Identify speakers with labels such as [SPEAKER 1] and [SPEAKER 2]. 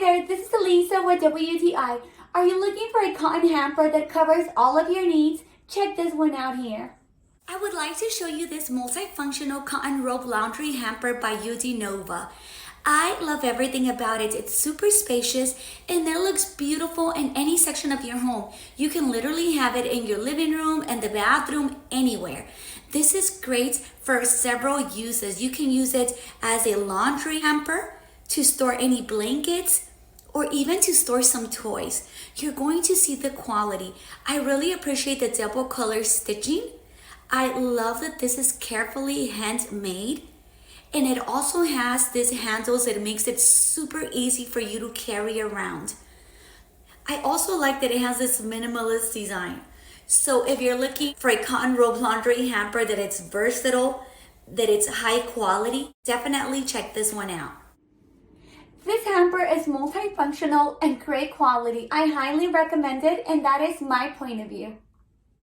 [SPEAKER 1] there, this is Elisa with WTI. Are you looking for a cotton hamper that covers all of your needs? Check this one out here. I would like to show you this multifunctional cotton robe laundry hamper by YOUDENOVA. I love everything about it. It's super spacious and it looks beautiful in any section of your home. You can literally have it in your living room and the bathroom, anywhere. This is great for several uses. You can use it as a laundry hamper to store any blankets or even to store some toys. You're going to see the quality. I really appreciate the double color stitching. I love that this is carefully handmade. And it also has these handles that makes it super easy for you to carry around. I also like that it has this minimalist design. So if you're looking for a cotton robe laundry hamper that it's versatile, that it's high quality, definitely check this one out. This hamper is multifunctional and great quality. I highly recommend it, and that is my point of view.